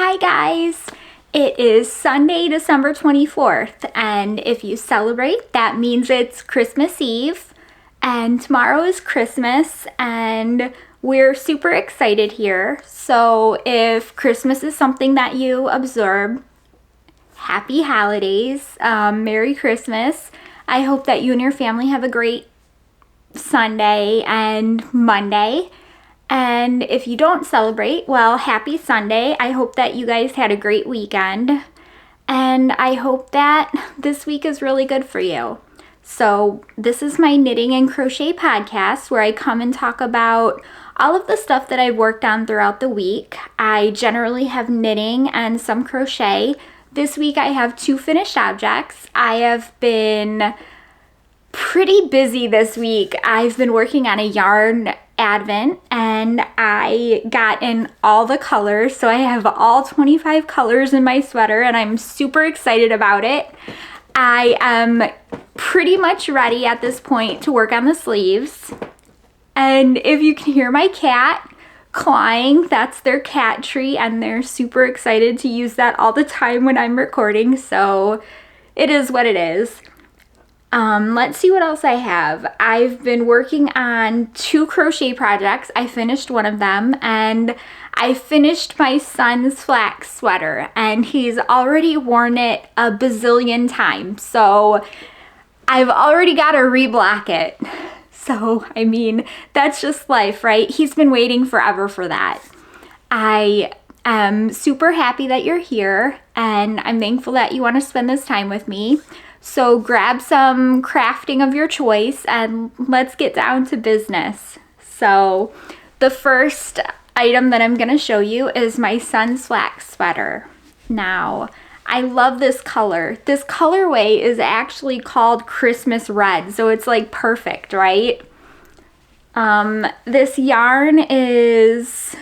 Hi guys! It is Sunday, December 24th, and if you celebrate, that means it's Christmas Eve, and tomorrow is Christmas, and we're super excited here. So if Christmas is something that you observe, happy holidays, Merry Christmas. I hope that you and your family have a great Sunday and Monday. And if you don't celebrate, well, happy Sunday. I hope that you guys had a great weekend. And I hope that this week is really good for you. So this is my knitting and crochet podcast where I come and talk about all of the stuff that I've worked on throughout the week. I generally have knitting and some crochet. This week I have 2 finished objects. I have been pretty busy this week. I've been working on a yarn advent and I got in all the colors, so I have all 25 colors in my sweater and I'm super excited about it. I am pretty much ready at this point to work on the sleeves, and if you can hear my cat clawing, that's their cat tree and they're super excited to use that all the time when I'm recording, so it is what it is. Let's see what else I have. I've been working on 2 crochet projects. I finished one of them and I finished my son's flax sweater and he's already worn it a bazillion times. So I've already got to reblock it. So, I mean, that's just life, right? He's been waiting forever for that. I am super happy that you're here and I'm thankful that you want to spend this time with me. So grab some crafting of your choice and let's get down to business. So the first item that I'm going to show you is my son's flax sweater. Now, I love this color. This colorway is actually called Christmas Red, so it's like perfect, right? This yarn is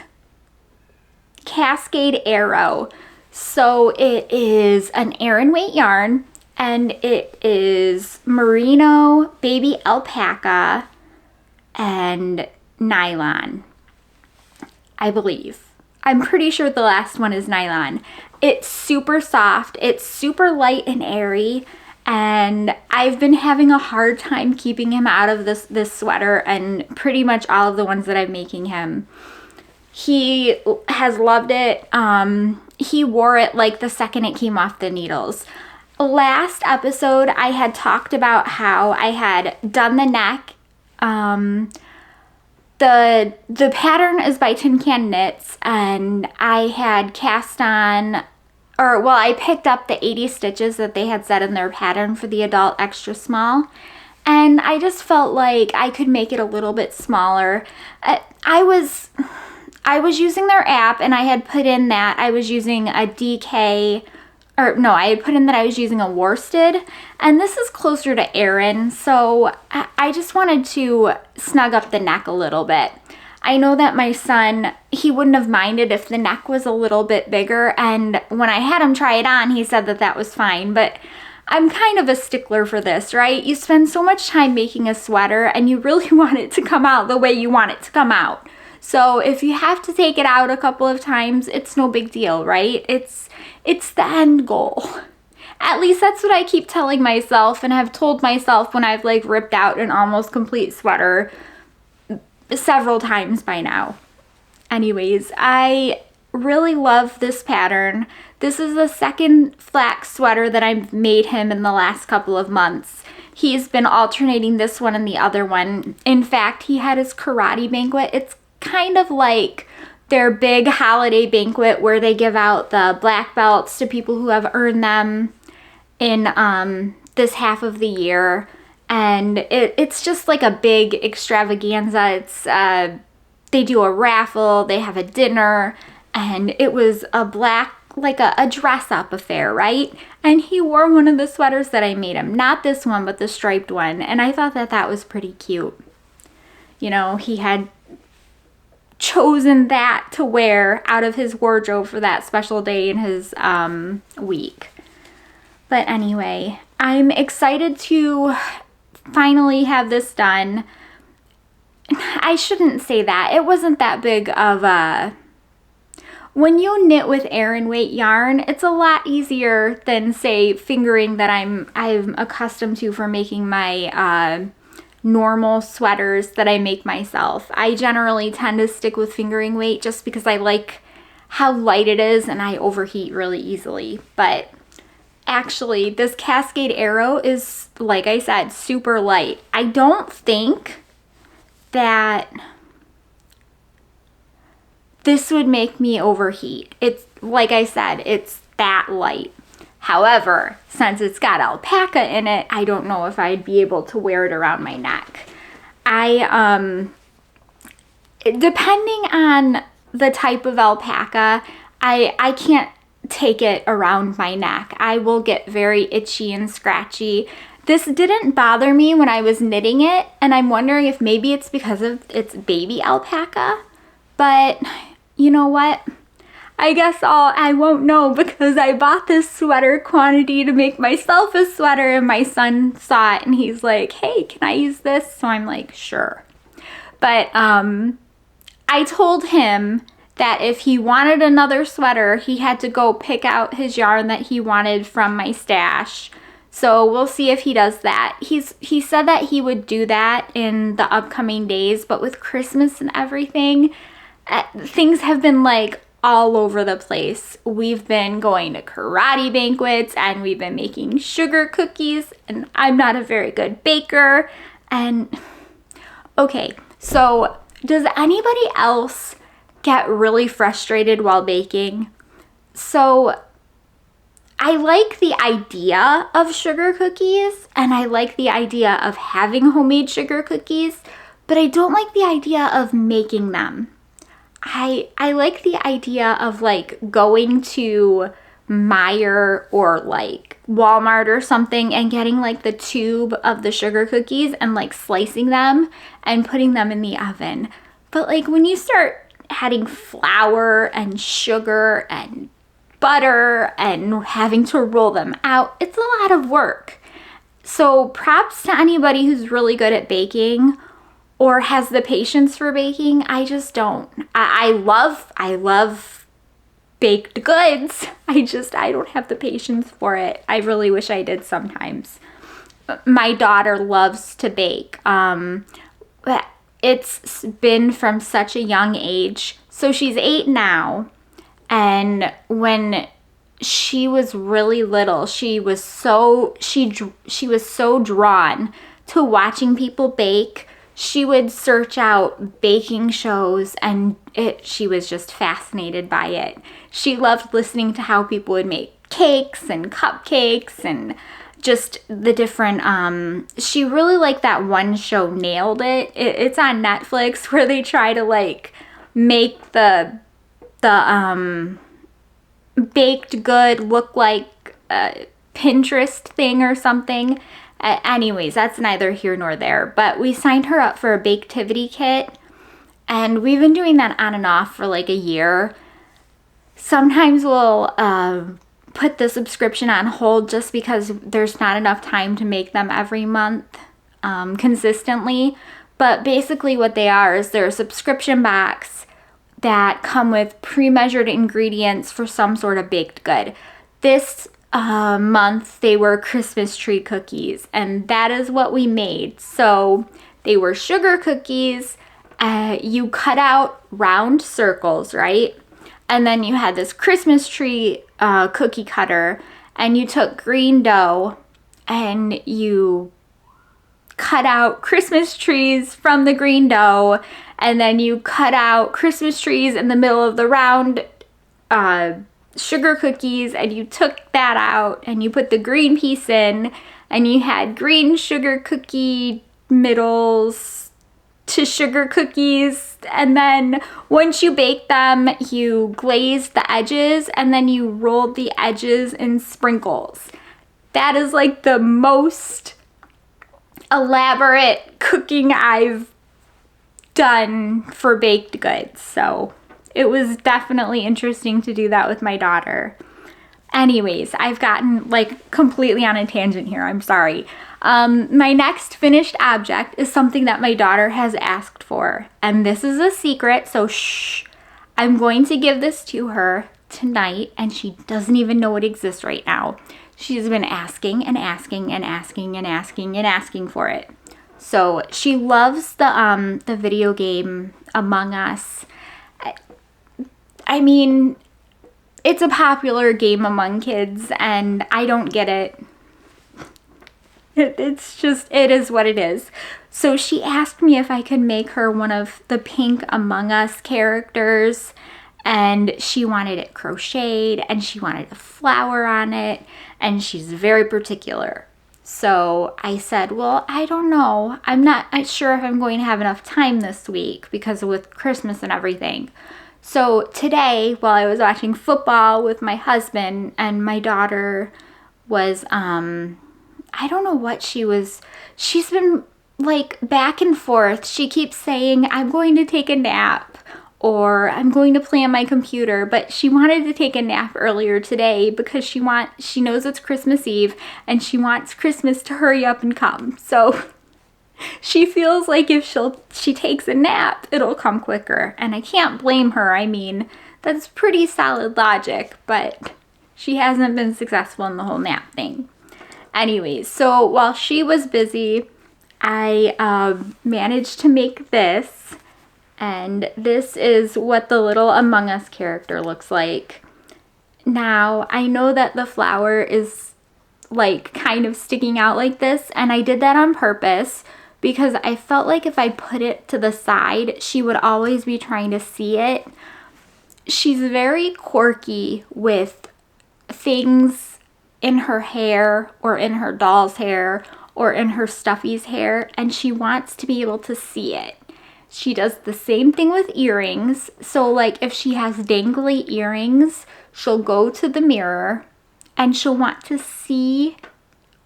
Cascade Arrow. So it is an Aran weight yarn. And it is merino, baby alpaca, and nylon, I believe. I'm pretty sure the last one is nylon. It's super soft, it's super light and airy, and I've been having a hard time keeping him out of this sweater and pretty much all of the ones that I'm making him. He has loved it. He wore it like the second it came off the needles. Last episode, I had talked about how I had done the neck. The pattern is by Tin Can Knits, and I had cast on, I picked up the 80 stitches that they had set in their pattern for the adult extra small, and I just felt like I could make it a little bit smaller. I was using their app, and I had put in that I was using a DK. I had put in that I was using a worsted, and this is closer to Aran, so I just wanted to snug up the neck a little bit. I know that my son, he wouldn't have minded if the neck was a little bit bigger, and when I had him try it on, he said that that was fine, but I'm kind of a stickler for this, right? You spend so much time making a sweater, and you really want it to come out the way you want it to come out. So if you have to take it out a couple of times, it's no big deal, right? It's the end goal. At least that's what I keep telling myself and have told myself when I've like ripped out an almost complete sweater several times by now. Anyways, I really love this pattern. This is the second flax sweater that I've made him in the last couple of months. He's been alternating this one and the other one. In fact, he had his karate banquet. It's kind of like their big holiday banquet where they give out the black belts to people who have earned them in this half of the year, and it's just like a big extravaganza. It's they do a raffle, they have a dinner, and it was a black, like a dress-up affair, right? And he wore one of the sweaters that I made him, not this one, but the striped one, and I thought that that was pretty cute. You know, he had chosen that to wear out of his wardrobe for that special day in his week. But anyway, I'm excited to finally have this done. I shouldn't say that. It wasn't that big of a when you knit with Aran weight yarn, it's a lot easier than, say, fingering that I'm accustomed to for making my normal sweaters that I make myself. I generally tend to stick with fingering weight just because I like how light it is and I overheat really easily. But actually, this Cascade Arrow is, like I said, super light. I don't think that this would make me overheat. It's, like I said, it's that light. However, since it's got alpaca in it, I don't know if I'd be able to wear it around my neck. Depending on the type of alpaca, I can't take it around my neck. I will get very itchy and scratchy. This didn't bother me when I was knitting it, and I'm wondering if maybe it's because of its baby alpaca, but you know what? I guess I won't know because I bought this sweater quantity to make myself a sweater, and my son saw it and he's like, hey, can I use this? So I'm like, sure. But I told him that if he wanted another sweater, he had to go pick out his yarn that he wanted from my stash. So we'll see if he does that. He said that he would do that in the upcoming days, but with Christmas and everything, things have been like all over the place. We've been going to karate banquets and we've been making sugar cookies, and I'm not a very good baker. And okay, so does anybody else get really frustrated while baking? So I like the idea of sugar cookies and I like the idea of having homemade sugar cookies, but I don't like the idea of making them. I like the idea of like going to Meijer or like Walmart or something and getting like the tube of the sugar cookies and like slicing them and putting them in the oven. But like when you start adding flour and sugar and butter and having to roll them out, it's a lot of work. So props to anybody who's really good at baking or has the patience for baking. I just don't. I love baked goods. I don't have the patience for it. I really wish I did sometimes. My daughter loves to bake. It's been from such a young age. So she's 8 now. And when she was really little, she was so drawn to watching people bake. She would search out baking shows and she was just fascinated by it. She loved listening to how people would make cakes and cupcakes and just the different, she really liked that one show, Nailed It. It's on Netflix, where they try to like make the baked good look like a Pinterest thing or something. Anyways, that's neither here nor there, but we signed her up for a Baketivity kit, and we've been doing that on and off for like a year. Sometimes we'll put the subscription on hold just because there's not enough time to make them every month consistently, but basically what they are is they're a subscription box that come with pre-measured ingredients for some sort of baked good. This month they were Christmas tree cookies, and that is what we made. So they were sugar cookies. You cut out round circles, right? And then you had this Christmas tree cookie cutter, and you took green dough and you cut out Christmas trees from the green dough, and then you cut out Christmas trees in the middle of the round sugar cookies, and you took that out and you put the green piece in, and you had green sugar cookie middles to sugar cookies, and then once you baked them, you glazed the edges and then you rolled the edges in sprinkles. That is like the most elaborate cooking I've done for baked goods, so it was definitely interesting to do that with my daughter. Anyways, I've gotten like completely on a tangent here. I'm sorry. My next finished object is something that my daughter has asked for, and this is a secret, so shh. I'm going to give this to her tonight, and she doesn't even know it exists right now. She's been asking and asking and asking and asking and asking for it. So she loves the video game Among Us. I mean, it's a popular game among kids, and I don't get it. It's just, it is what it is. So she asked me if I could make her one of the pink Among Us characters, and she wanted it crocheted, and she wanted a flower on it, and she's very particular. So I said, well, I don't know. I'm not sure if I'm going to have enough time this week because with Christmas and everything. So today, while I was watching football with my husband, and my daughter was, I don't know what she's been like back and forth. She keeps saying, I'm going to take a nap, or I'm going to play on my computer, but she wanted to take a nap earlier today because she knows it's Christmas Eve and she wants Christmas to hurry up and come. So she feels like if she takes a nap, it'll come quicker. And I can't blame her. I mean, that's pretty solid logic, but she hasn't been successful in the whole nap thing. Anyways, so while she was busy, I managed to make this. And this is what the little Among Us character looks like. Now, I know that the flower is like kind of sticking out like this, and I did that on purpose because I felt like if I put it to the side, she would always be trying to see it. She's very quirky with things in her hair, or in her doll's hair, or in her stuffy's hair, and she wants to be able to see it. She does the same thing with earrings. So like if she has dangly earrings, she'll go to the mirror and she'll want to see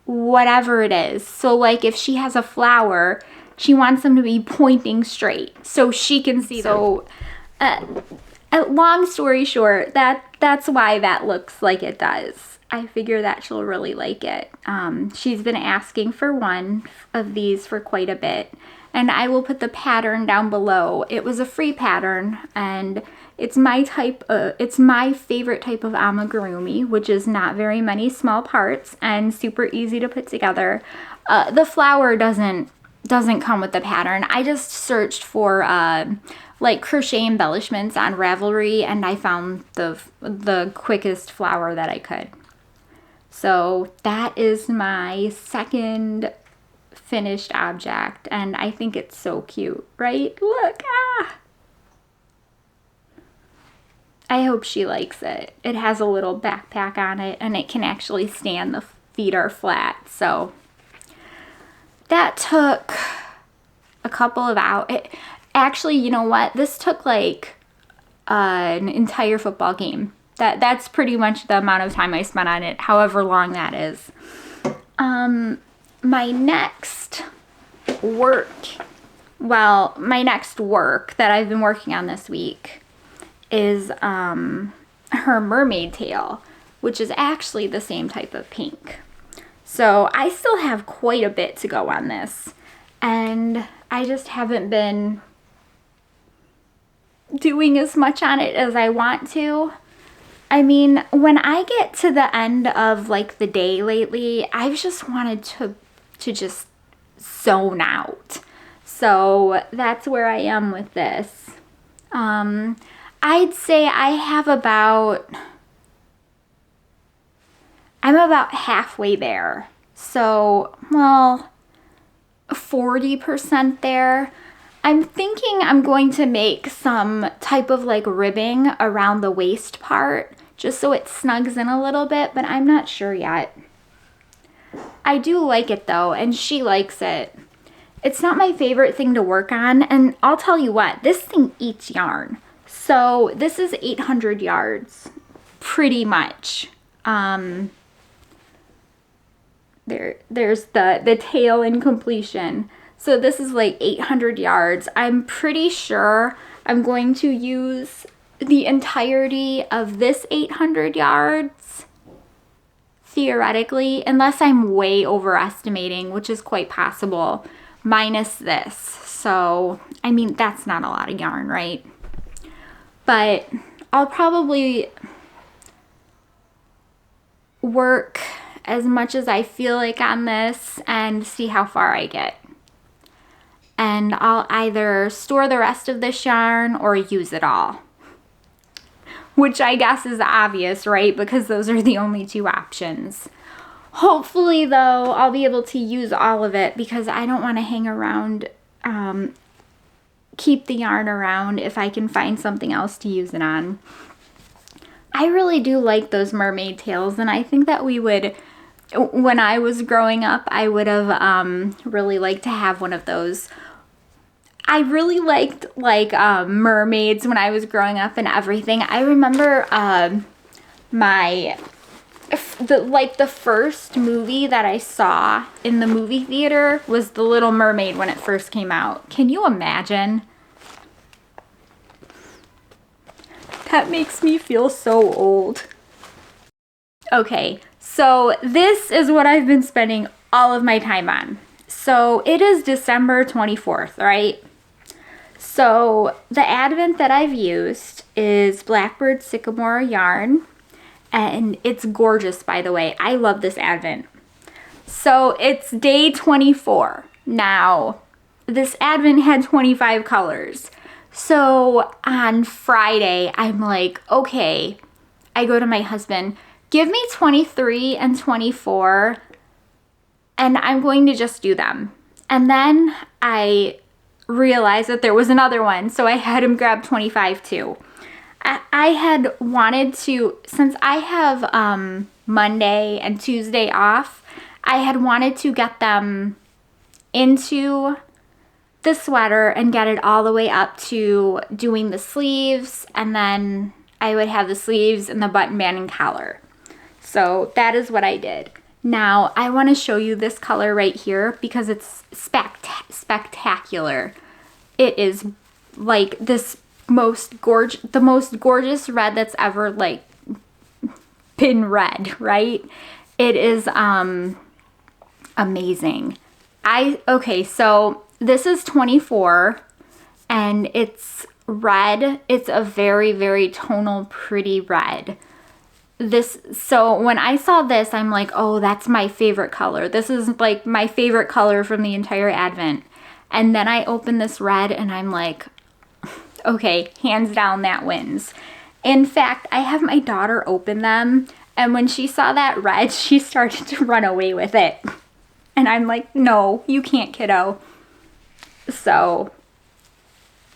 whatever it is. So like if she has a flower, she wants them to be pointing straight so she can see them. So long story short, that's why that looks like it does. I figure that she'll really like it. She's been asking for one of these for quite a bit. And I will put the pattern down below. It was a free pattern, and it's my favorite type of amigurumi, which is not very many small parts and super easy to put together. The flower doesn't come with the pattern. I just searched for like crochet embellishments on Ravelry, and I found the quickest flower that I could. So that is my second finished object, and I think it's so cute, right? Look, I hope she likes it. It has a little backpack on it, and it can actually stand. The feet are flat. So that took a couple of hours. Actually, you know what? This took like an entire football game. That's pretty much the amount of time I spent on it, however long that is. My next work that I've been working on this week is her mermaid tail, which is actually the same type of pink. So I still have quite a bit to go on this, and I just haven't been doing as much on it as I want to. I mean, when I get to the end of like the day lately, I've just wanted to just zone out. So that's where I am with this. I'd say I'm about halfway there. So, well, 40% there. I'm thinking I'm going to make some type of like ribbing around the waist part, just so it snugs in a little bit, but I'm not sure yet. I do like it though, and she likes it. It's not my favorite thing to work on, and I'll tell you what, this thing eats yarn. So this is 800 yards, pretty much. There's the tail in completion. So this is like 800 yards. I'm pretty sure I'm going to use the entirety of this 800 yards, theoretically, unless I'm way overestimating, which is quite possible, minus this. So, I mean, that's not a lot of yarn, right? but I'll probably work as much as I feel like on this and see how far I get. And I'll either store the rest of this yarn or use it all. Which I guess is obvious, right? Because those are the only two options. Hopefully, though, I'll be able to use all of it because I don't want to hang around, keep the yarn around if I can find something else to use it on. I really do like those mermaid tails, and I think that we would, when I was growing up, I would have really liked to have one of those. I really liked mermaids when I was growing up and everything. I remember the first movie that I saw in the movie theater was The Little Mermaid when it first came out. Can you imagine? That makes me feel so old. Okay, so this is what I've been spending all of my time on. So it is December 24th, right? So the advent that I've used is Blackbird Sycamore yarn, and it's gorgeous, by the way. I love this advent. So it's day 24. Now, this advent had 25 colors. So on Friday, I'm like, okay, I go to my husband, give me 23 and 24, and I'm going to just do them. And then I realized that there was another one, so I had him grab 25 too. I had wanted to, since I have Monday and Tuesday off, I had wanted to get them into the sweater and get it all the way up to doing the sleeves, and then I would have the sleeves and the button band and collar. So that is what I did. Now I want to show you this color right here because it's spectacular. It is like the most gorgeous red that's ever like been red, right? It is amazing. Okay, so this is 24 and it's red. It's a very, very tonal, pretty red. So when I saw this, I'm like, oh, that's my favorite color. This is like my favorite color from the entire advent. And then I open this red and I'm like, okay, hands down, that wins. In fact, I have my daughter open them, and when she saw that red, she started to run away with it. And I'm like, no, you can't, kiddo. So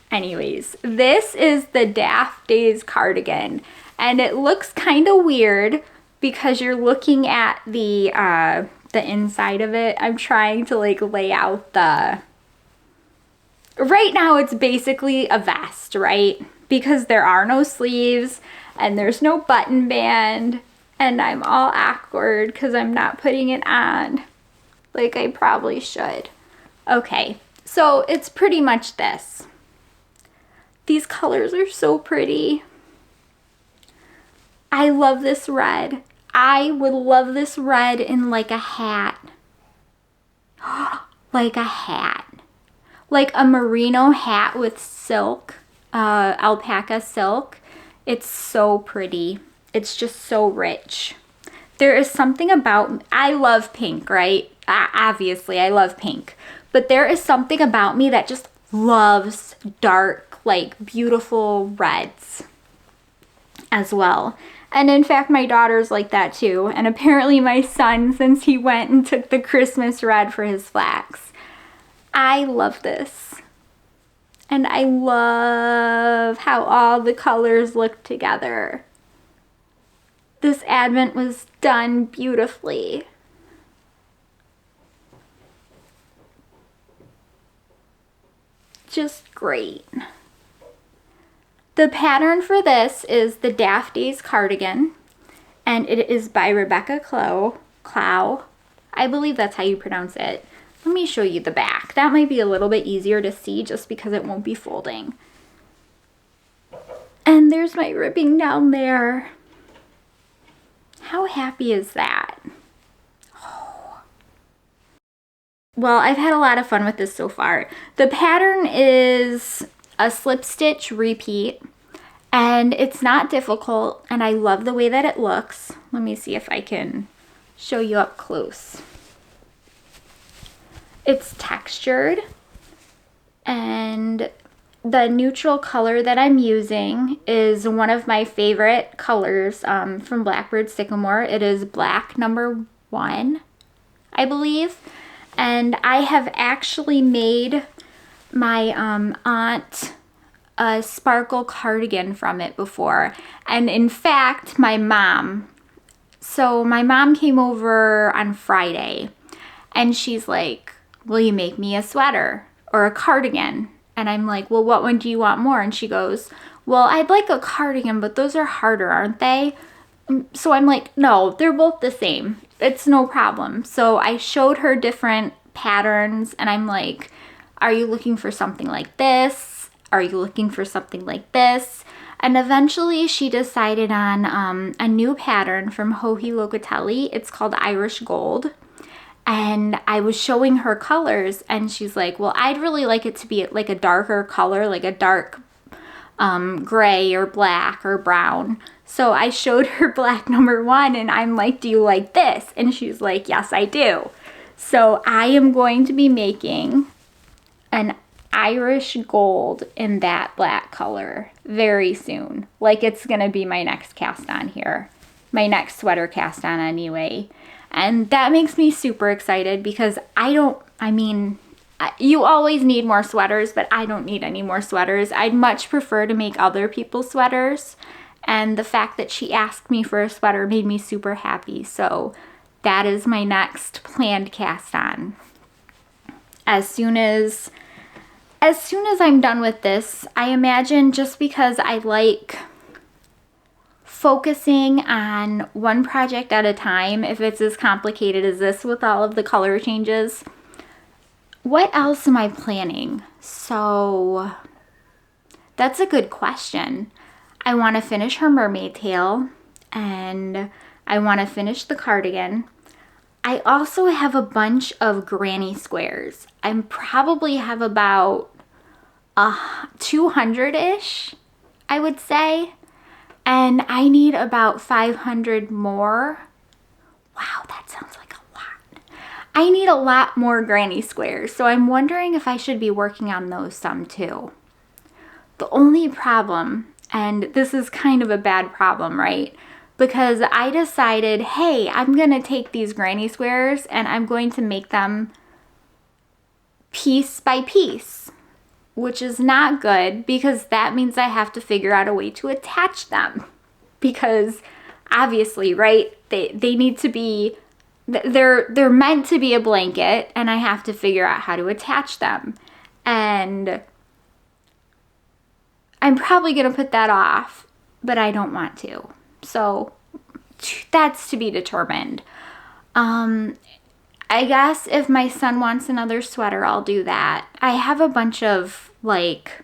anyways, this is the Daft Days Cardigan. And it looks kind of weird because you're looking at the inside of it. I'm trying to like lay out the... Right now it's basically a vest, right? Because there are no sleeves and there's no button band and I'm all awkward because I'm not putting it on like I probably should. Okay, so it's pretty much this. These colors are so pretty. I love this red. I would love this red in like a hat. Like a hat. Like a merino hat with silk, alpaca silk. It's so pretty. It's just so rich. There is something about, I love pink, right? Obviously, I love pink. But there is something about me that just loves dark, like beautiful reds as well. And in fact, my daughter's like that too. And apparently my son, since he went and took the Christmas red for his flax. I love this. And I love how all the colors look together. This advent was done beautifully. Just great. The pattern for this is the Daft Days Cardigan, and it is by Rebecca Clow. I believe that's how you pronounce it. Let me show you the back. That might be a little bit easier to see just because it won't be folding. And there's my ribbing down there. How happy is that? Oh. Well, I've had a lot of fun with this so far. The pattern is a slip stitch repeat, And it's not difficult, and I love the way that it looks. Let me see if I can show you up close. It's textured, and the neutral color that I'm using is one of my favorite colors from Blackbird Sycamore. It is black number 1, I believe. And I have actually made my aunt a sparkle cardigan from it before. And in fact, my mom came over on Friday, and she's like, will you make me a sweater or a cardigan? And I'm like, well, what one do you want more? And she goes, well, I'd like a cardigan, but those are harder, aren't they? So I'm like, no, they're both the same. It's no problem. So I showed her different patterns, and I'm like, are you looking for something like this? Are you looking for something like this? And eventually she decided on a new pattern from Joji Locatelli. It's called Irish Gold. And I was showing her colors, and she's like, well, I'd really like it to be like a darker color, like a dark gray or black or brown. So I showed her black number 1, and I'm like, do you like this? And she's like, yes, I do. So I am going to be making an Irish Gold in that black color very soon. Like, it's going to be my next cast on here. My next sweater cast on anyway. And that makes me super excited because you always need more sweaters, but I don't need any more sweaters. I'd much prefer to make other people's sweaters. And the fact that she asked me for a sweater made me super happy. So that is my next planned cast on. As soon as I'm done with this, I imagine, just because I like focusing on one project at a time, if it's as complicated as this with all of the color changes. What else am I planning? So that's a good question. I want to finish her mermaid tail, and I want to finish the cardigan. I also have a bunch of granny squares. I probably have about 200-ish, I would say. And I need about 500 more. Wow, that sounds like a lot. I need a lot more granny squares, so I'm wondering if I should be working on those some too. The only problem, and this is kind of a bad problem, right? Because I decided, hey, I'm going to take these granny squares and I'm going to make them piece by piece, which is not good because that means I have to figure out a way to attach them. Because obviously, right, they need to be, they're meant to be a blanket, and I have to figure out how to attach them. And I'm probably going to put that off, but I don't want to. So that's to be determined. I guess if my son wants another sweater, I'll do that. I have a bunch of like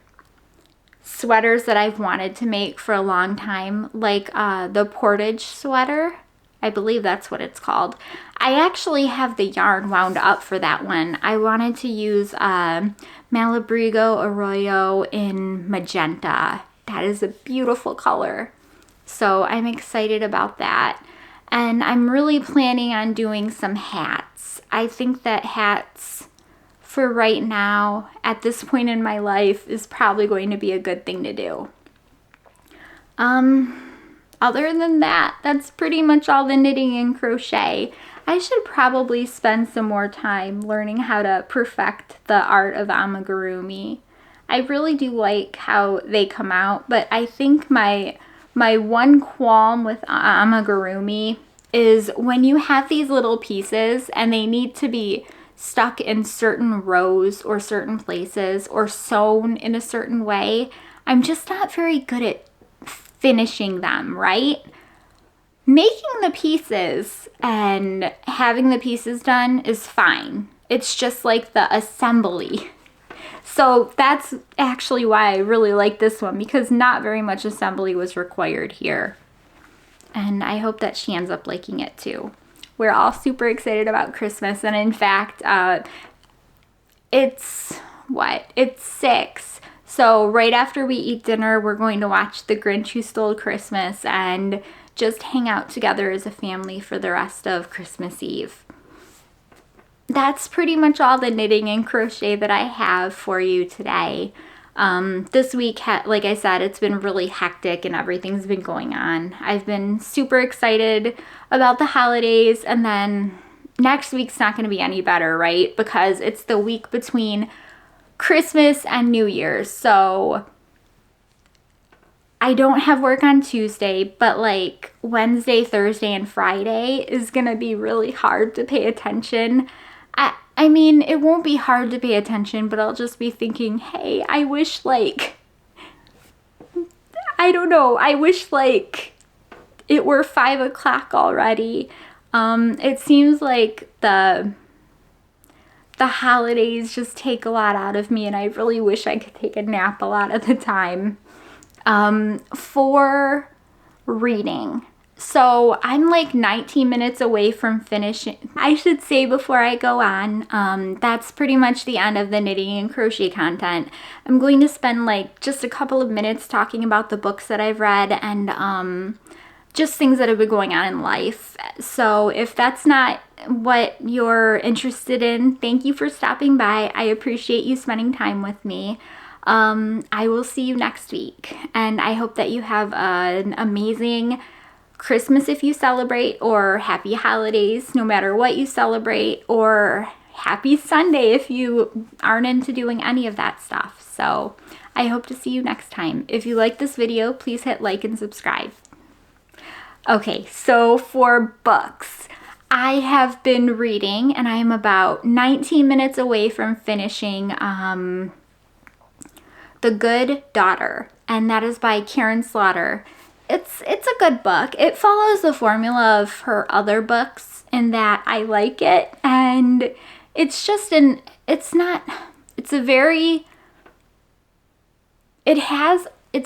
sweaters that I've wanted to make for a long time, like the portage sweater. I believe that's what it's called. I actually have the yarn wound up for that one. I wanted to use Malabrigo Arroyo in magenta. That is a beautiful color. So I'm excited about that. And I'm really planning on doing some hats. I think that hats, for right now, at this point in my life, is probably going to be a good thing to do. Other than that, that's pretty much all the knitting and crochet. I should probably spend some more time learning how to perfect the art of amigurumi. I really do like how they come out, but I think my one qualm with amigurumi is when you have these little pieces and they need to be stuck in certain rows or certain places or sewn in a certain way, I'm just not very good at finishing them, right? Making the pieces and having the pieces done is fine. It's just like the assembly. So that's actually why I really like this one, because not very much assembly was required here. And I hope that she ends up liking it too. We're all super excited about Christmas, and in fact, it's 6. So right after we eat dinner, we're going to watch The Grinch Who Stole Christmas and just hang out together as a family for the rest of Christmas Eve. That's pretty much all the knitting and crochet that I have for you today. This week, like I said, it's been really hectic and everything's been going on. I've been super excited about the holidays, and then next week's not going to be any better, right? Because it's the week between Christmas and New Year's. So I don't have work on Tuesday, but like Wednesday, Thursday, and Friday is going to be really hard to pay attention. I mean, it won't be hard to pay attention, but I'll just be thinking, hey, I wish like, I don't know, I wish like it were 5 o'clock already. It seems like the holidays just take a lot out of me, and I really wish I could take a nap a lot of the time. For reading. So I'm like 19 minutes away from finishing. I should say before I go on, that's pretty much the end of the knitting and crochet content. I'm going to spend like just a couple of minutes talking about the books that I've read and just things that have been going on in life. So if that's not what you're interested in, thank you for stopping by. I appreciate you spending time with me. I will see you next week, and I hope that you have an amazing Christmas if you celebrate, or happy holidays no matter what you celebrate, or happy Sunday if you aren't into doing any of that stuff. So I hope to see you next time. If you like this video, please hit like and subscribe. Okay, so for books, I have been reading, and I am about 19 minutes away from finishing The Good Daughter, and that is by Karen Slaughter. It's a good book. It follows the formula of her other books in that I like it, and it's just it's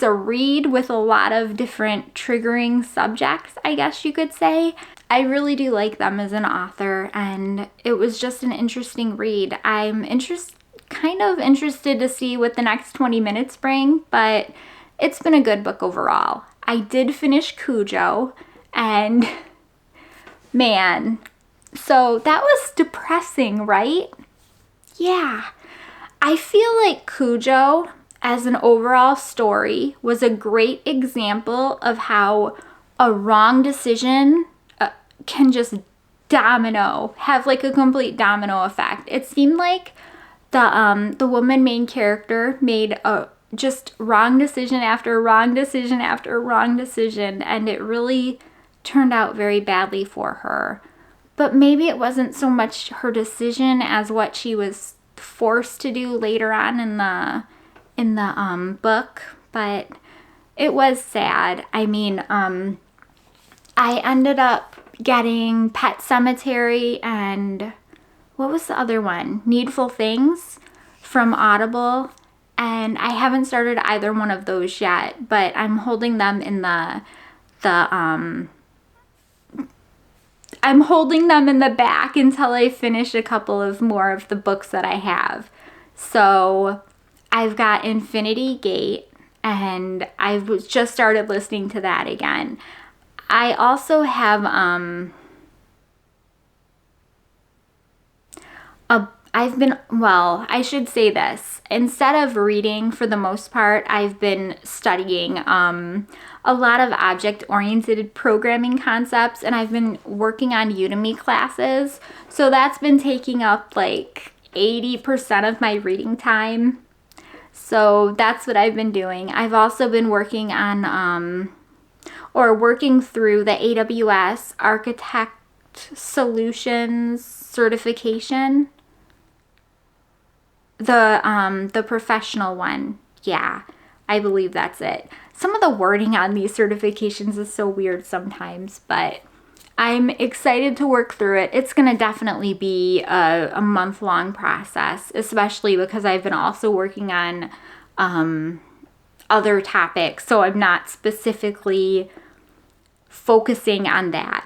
a read with a lot of different triggering subjects, I guess you could say. I really do like them as an author, and it was just an interesting read. I'm kind of interested to see what the next 20 minutes bring, but it's been a good book overall. I did finish Cujo, and man, so that was depressing, right? Yeah. I feel like Cujo, as an overall story, was a great example of how a wrong decision can just have like a complete domino effect. It seemed like the woman main character made a just wrong decision after wrong decision after wrong decision, and it really turned out very badly for her. But maybe it wasn't so much her decision as what she was forced to do later on in the book. But it was sad. I mean, I ended up getting Pet Sematary and what was the other one? Needful Things from Audible. And I haven't started either one of those yet, but I'm holding them in the back until I finish a couple of more of the books that I have. So I've got Infinity Gate, and I've just started listening to that again. I also have I should say this. Instead of reading, for the most part, I've been studying a lot of object-oriented programming concepts, and I've been working on Udemy classes. So that's been taking up like 80% of my reading time. So that's what I've been doing. I've also been working on working through the AWS Architect Solutions certification. The professional one. Yeah, I believe that's it. Some of the wording on these certifications is so weird sometimes, but I'm excited to work through it. It's going to definitely be a month-long process, especially because I've been also working on other topics, so I'm not specifically focusing on that.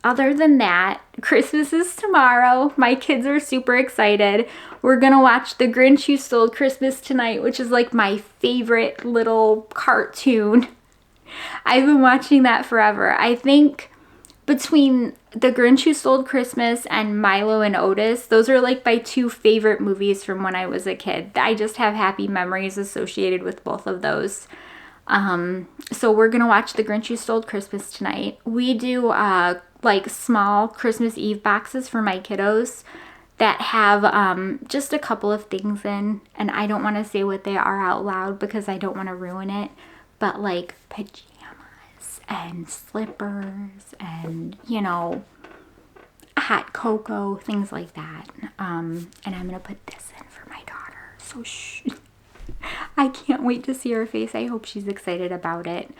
other than that, Christmas is tomorrow. My kids are super excited. We're gonna watch The Grinch Who Stole Christmas tonight, which is like my favorite little cartoon. I've been watching that forever. I think between The Grinch Who Stole Christmas and Milo and Otis, those are like my two favorite movies from when I was a kid. I just have happy memories associated with both of those. So we're gonna watch The Grinch Who Stole Christmas tonight. We do like small Christmas Eve boxes for my kiddos that have just a couple of things in, and I don't want to say what they are out loud because I don't want to ruin it, but like pajamas and slippers and, you know, hot cocoa, things like that. And I'm gonna put this in for my daughter, so shh. I can't wait to see her face. I hope she's excited about it.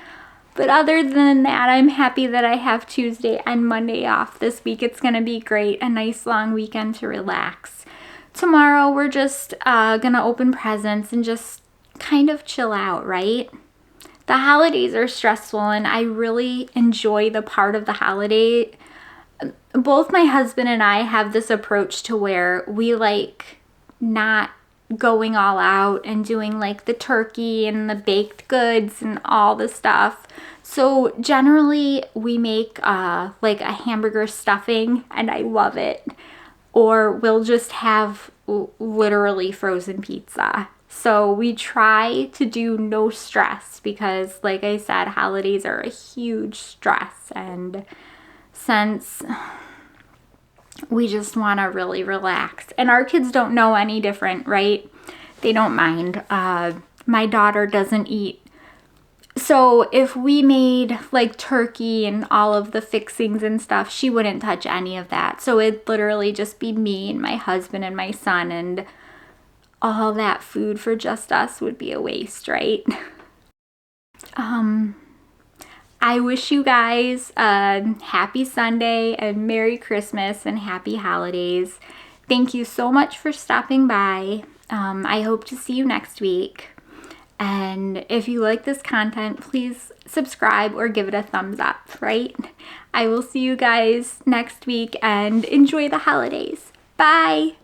But other than that, I'm happy that I have Tuesday and Monday off this week. It's going to be great. A nice long weekend to relax. Tomorrow, we're just going to open presents and just kind of chill out, right? The holidays are stressful, and I really enjoy the part of the holiday. Both my husband and I have this approach to where we like not going all out and doing like the turkey and the baked goods and all the stuff. So generally we make like a hamburger stuffing, and I love it. Or we'll just have literally frozen pizza. So we try to do no stress because, like I said, holidays are a huge stress, and since we just want to really relax. And our kids don't know any different, right? They don't mind. My daughter doesn't eat. So if we made like turkey and all of the fixings and stuff, she wouldn't touch any of that. So it'd literally just be me and my husband and my son, and all that food for just us would be a waste, right? I wish you guys a happy Sunday and Merry Christmas and happy holidays. Thank you so much for stopping by. I hope to see you next week. And if you like this content, please subscribe or give it a thumbs up, right? I will see you guys next week, and enjoy the holidays. Bye!